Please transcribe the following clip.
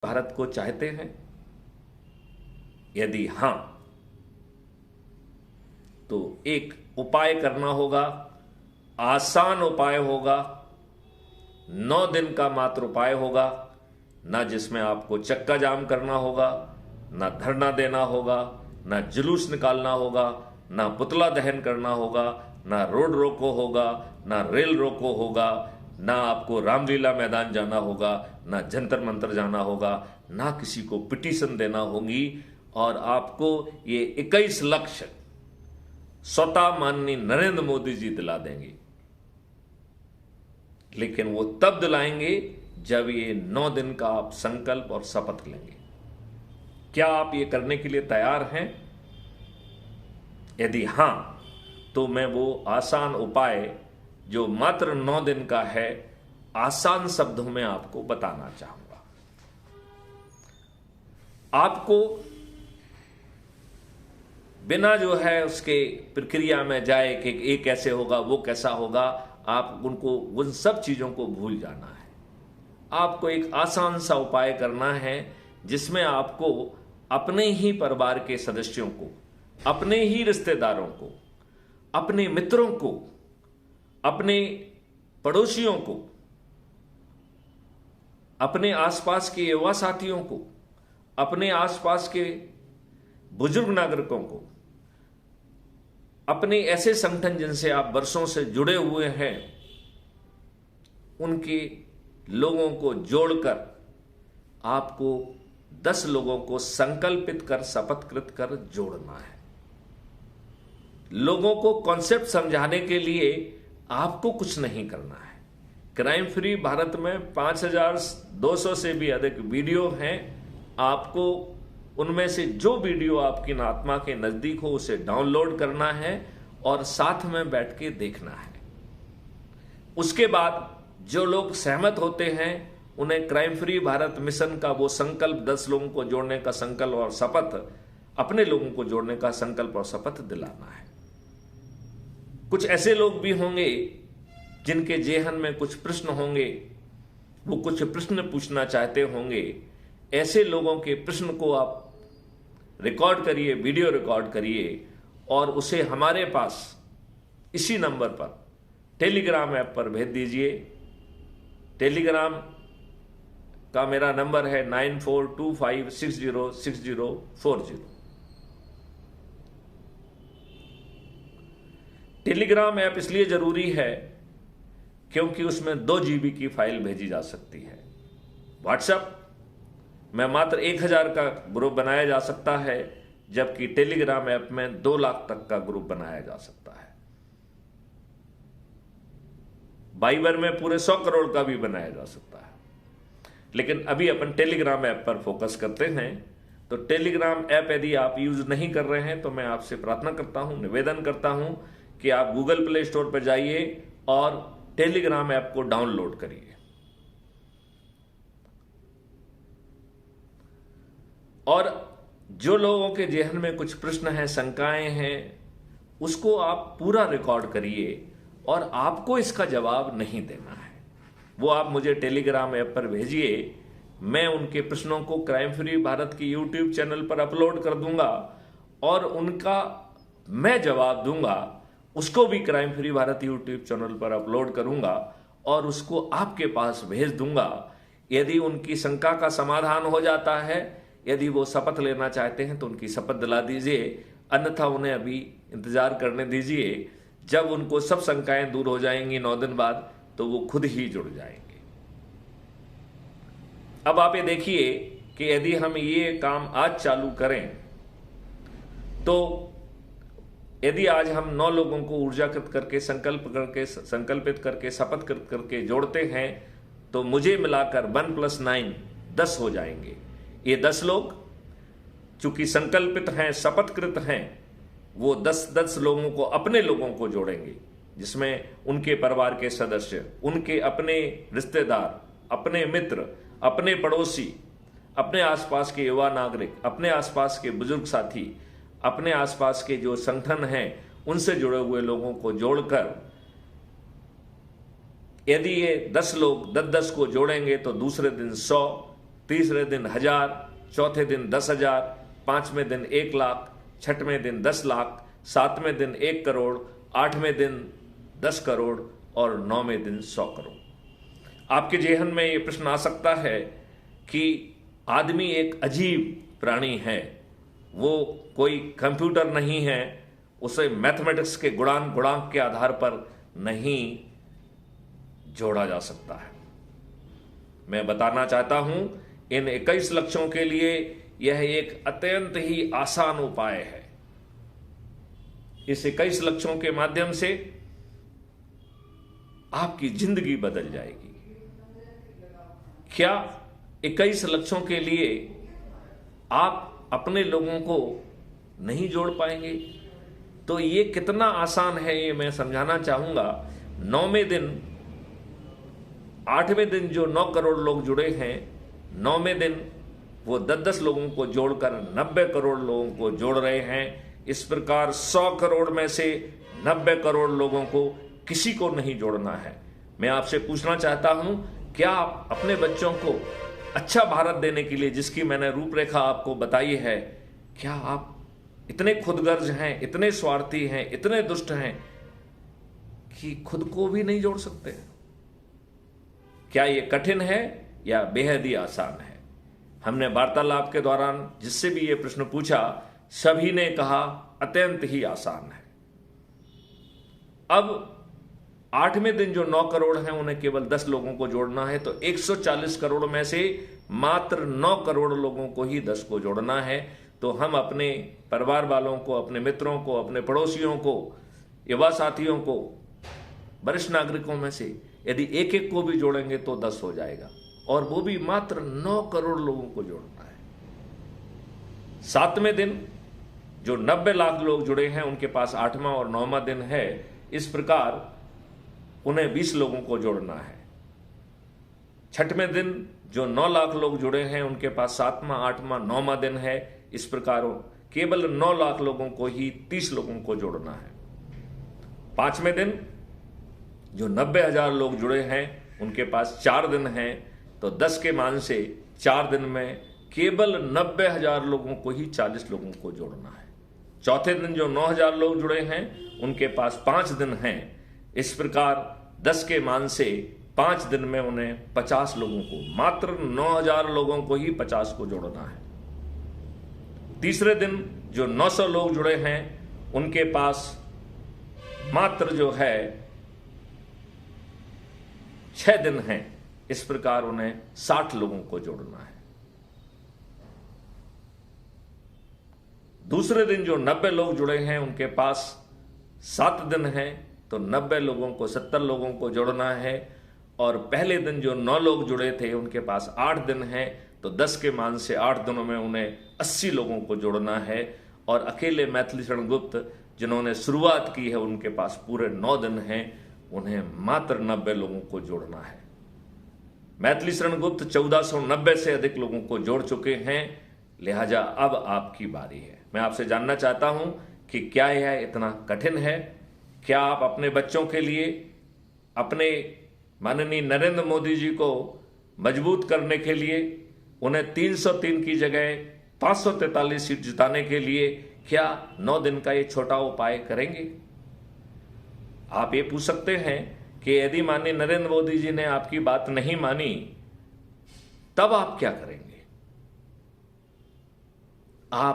भारत को चाहते हैं? यदि हां, तो एक उपाय करना होगा, आसान उपाय होगा, 9 दिन का मात्र उपाय होगा, ना जिसमें आपको चक्का जाम करना होगा, ना धरना देना होगा, ना जुलूस निकालना होगा, ना पुतला दहन करना होगा, ना रोड रोको होगा, ना रेल रोको होगा, ना आपको रामलीला मैदान जाना होगा, ना जंतर मंतर जाना होगा, ना किसी को पिटीशन देना होगी। और आपको ये 21 लक्ष्य स्वतः माननीय नरेंद्र मोदी जी दिला देंगे। लेकिन वो तब दिलाएंगे जब ये 9 दिन का आप संकल्प और शपथ लेंगे। क्या आप ये करने के लिए तैयार हैं? यदि हां, तो मैं वो आसान उपाय जो मात्र 9 दिन का है, आसान शब्दों में आपको बताना चाहूंगा। आपको बिना जो है उसके प्रक्रिया में जाए कि ये कैसे होगा, वो कैसा होगा, आप उनको उन सब चीजों को भूल जाना है। आपको एक आसान सा उपाय करना है जिसमें आपको अपने ही परिवार के सदस्यों को, अपने ही रिश्तेदारों को, अपने मित्रों को, अपने पड़ोसियों को, अपने आसपास के युवा साथियों को, अपने आसपास के बुजुर्ग नागरिकों को, अपने ऐसे संगठन जिनसे आप वर्षों से जुड़े हुए हैं, उनके लोगों को जोड़कर आपको 10 लोगों को संकल्पित कर, शपथकृत कर जोड़ना है। लोगों को कॉन्सेप्ट समझाने के लिए आपको कुछ नहीं करना है। क्राइम फ्री भारत में 5200 से भी अधिक वीडियो हैं। आपको उनमें से जो वीडियो आपकी आत्मा के नजदीक हो उसे डाउनलोड करना है और साथ में बैठ के देखना है। उसके बाद जो लोग सहमत होते हैं उन्हें क्राइम फ्री भारत मिशन का वो संकल्प, 10 लोगों को जोड़ने का संकल्प और शपथ, अपने लोगों को जोड़ने का संकल्प और शपथ दिलाना है। कुछ ऐसे लोग भी होंगे जिनके जेहन में कुछ प्रश्न होंगे, वो कुछ प्रश्न पूछना चाहते होंगे। ऐसे लोगों के प्रश्न को आप रिकॉर्ड करिए, वीडियो रिकॉर्ड करिए और उसे हमारे पास इसी नंबर पर टेलीग्राम ऐप पर भेज दीजिए। टेलीग्राम का मेरा नंबर है 9425606040। टेलीग्राम ऐप इसलिए जरूरी है क्योंकि उसमें 2 GB की फाइल भेजी जा सकती है। व्हाट्सएप में मात्र 1000 का ग्रुप बनाया जा सकता है, जबकि टेलीग्राम ऐप में 2 लाख तक का ग्रुप बनाया जा सकता है। वाइबर में पूरे 100 करोड़ का भी बनाया जा सकता है। लेकिन अभी अपन टेलीग्राम ऐप पर फोकस करते हैं। तो टेलीग्राम ऐप यदि आप यूज नहीं कर रहे हैं तो मैं आपसे प्रार्थना करता हूं, निवेदन करता हूं कि आप गूगल प्ले स्टोर पर जाइए और टेलीग्राम ऐप को डाउनलोड करिए। और जो लोगों के जेहन में कुछ प्रश्न हैं, शंकाएं हैं, उसको आप पूरा रिकॉर्ड करिए और आपको इसका जवाब नहीं देना है। वो आप मुझे टेलीग्राम ऐप पर भेजिए। मैं उनके प्रश्नों को क्राइम फ्री भारत की यूट्यूब चैनल पर अपलोड कर दूंगा और उनका मैं जवाब दूंगा। उसको भी crime free Bharat YouTube channel पर अपलोड करूंगा और उसको आपके पास भेज दूंगा। यदि उनकी शंका का समाधान हो जाता है, यदि वो शपथ लेना चाहते हैं तो उनकी शपथ दिला दीजिए, अन्यथा उन्हें अभी इंतजार करने दीजिए। जब उनको सब शंकाएं दूर हो जाएंगी 9 दिन बाद, तो वो खुद ही जुड़ जाएंगे। अब आप ये देखिए कि यदि हम ये काम आज चालू करें, तो यदि आज हम 9 लोगों को ऊर्जाकृत करके, संकल्पित करके, शपथकृत करके जोड़ते हैं, तो मुझे मिलाकर 1 + 9 10 हो जाएंगे। ये 10 लोग चूंकि संकल्पित हैं, शपथकृत हैं, वो 10 लोगों को, अपने लोगों को जोड़ेंगे, जिसमें उनके परिवार के सदस्य, उनके अपने रिश्तेदार, अपने मित्र, अपने पड़ोसी, अपने आसपास के युवा नागरिक, अपने आसपास के बुजुर्ग साथी, अपने आसपास के जो संगठन हैं, उनसे जुड़े हुए लोगों को जोड़कर यदि ये 10 लोग 10-10 को जोड़ेंगे तो दूसरे दिन 100, तीसरे दिन 1000, चौथे दिन 10,000, पांचवें दिन 1 लाख, छठवें दिन 10 लाख, सातवें दिन 1 करोड़, आठवें दिन 10 करोड़ और नौवें दिन 100 करोड़। आपके जेहन में ये प्रश्न आ सकता है कि आदमी एक अजीब प्राणी है, वो कोई कंप्यूटर नहीं है, उसे मैथमेटिक्स के गुणांक के आधार पर नहीं जोड़ा जा सकता है। मैं बताना चाहता हूं, इन 21 लक्षणों के लिए यह एक अत्यंत ही आसान उपाय है। इस 21 लक्षणों के माध्यम से आपकी जिंदगी बदल जाएगी। क्या 21 लक्षणों के लिए आप अपने लोगों को नहीं जोड़ पाएंगे? तो ये कितना आसान है ये मैं समझाना चाहूंगा। 9वें दिन, 8वें दिन जो 9 करोड़ लोग जुड़े हैं, 9वें दिन वो 10-10 लोगों को जोड़कर 90 करोड़ लोगों को जोड़ रहे हैं। इस प्रकार 100 करोड़ में से 90 करोड़ लोगों को किसी को नहीं जोड़ना है। मैं आपसे पूछना चाहता हूं, क्या आप अपने बच्चों को अच्छा भारत देने के लिए, जिसकी मैंने रूपरेखा आपको बताई है, क्या आप इतने खुदगर्ज हैं, इतने स्वार्थी हैं, इतने दुष्ट हैं कि खुद को भी नहीं जोड़ सकते? क्या यह कठिन है या बेहद ही आसान है? हमने वार्तालाप के दौरान जिससे भी यह प्रश्न पूछा, सभी ने कहा अत्यंत ही आसान है। अब 8वें दिन जो 9 करोड़ हैं, उन्हें केवल 10 लोगों को जोड़ना है। तो 140 करोड़ में से मात्र 9 करोड़ लोगों को ही 10 को जोड़ना है। तो हम अपने परिवार वालों को, अपने मित्रों को, अपने पड़ोसियों को, युवा साथियों को, वरिष्ठ नागरिकों में से यदि एक एक को भी जोड़ेंगे तो 10 हो जाएगा, और वो भी मात्र 9 करोड़ लोगों को जोड़ना है। 7वें दिन जो 90 लाख लोग जुड़े हैं, उनके पास 8वां और 9वां दिन है। इस प्रकार उन्हें 20 लोगों को जोड़ना है। 6वें दिन जो 9 लाख लोग जुड़े हैं, उनके पास 7वां, 8वां, 9वां दिन है। इस प्रकार केवल 9 लाख लोगों को ही 30 लोगों को जोड़ना है। 5वें दिन जो 90,000 लोग जुड़े हैं, उनके पास 4 दिन हैं। तो 10 के मान से 4 दिन में केवल 90,000 लोगों को ही 40 लोगों को जोड़ना है। चौथे दिन जो 9,000 लोग जुड़े हैं, उनके पास 5 दिन हैं। इस प्रकार 10 के मान से 5 दिन में उन्हें 50 लोगों को, मात्र 9,000 लोगों को ही 50 को जोड़ना है। तीसरे दिन जो 900 लोग जुड़े हैं, उनके पास मात्र जो है 6 दिन हैं। इस प्रकार उन्हें 60 लोगों को जोड़ना है। दूसरे दिन जो 90 लोग जुड़े हैं, उनके पास 7 दिन हैं। तो 90 लोगों को, 70 लोगों को जोड़ना है। और पहले दिन जो 9 लोग जुड़े थे, उनके पास 8 दिन हैं। तो 10 के मान से 8 दिनों में उन्हें 80 लोगों को जोड़ना है। और अकेले मैथिली शरण गुप्त जिन्होंने शुरुआत की है, उनके पास पूरे 9 दिन हैं, उन्हें मात्र 90 लोगों को जोड़ना है। मैथिली शरण गुप्त 1490 से अधिक लोगों को जोड़ चुके हैं, लिहाजा अब आपकी बारी है। मैं आपसे जानना चाहता हूं कि क्या यह इतना कठिन है? क्या आप अपने बच्चों के लिए, अपने माननीय नरेंद्र मोदी जी को मजबूत करने के लिए, उन्हें 303 की जगह 543 सीट जिताने के लिए क्या 9 दिन का ये छोटा उपाय करेंगे? आप ये पूछ सकते हैं कि यदि माननीय नरेंद्र मोदी जी ने आपकी बात नहीं मानी, तब आप क्या करेंगे? आप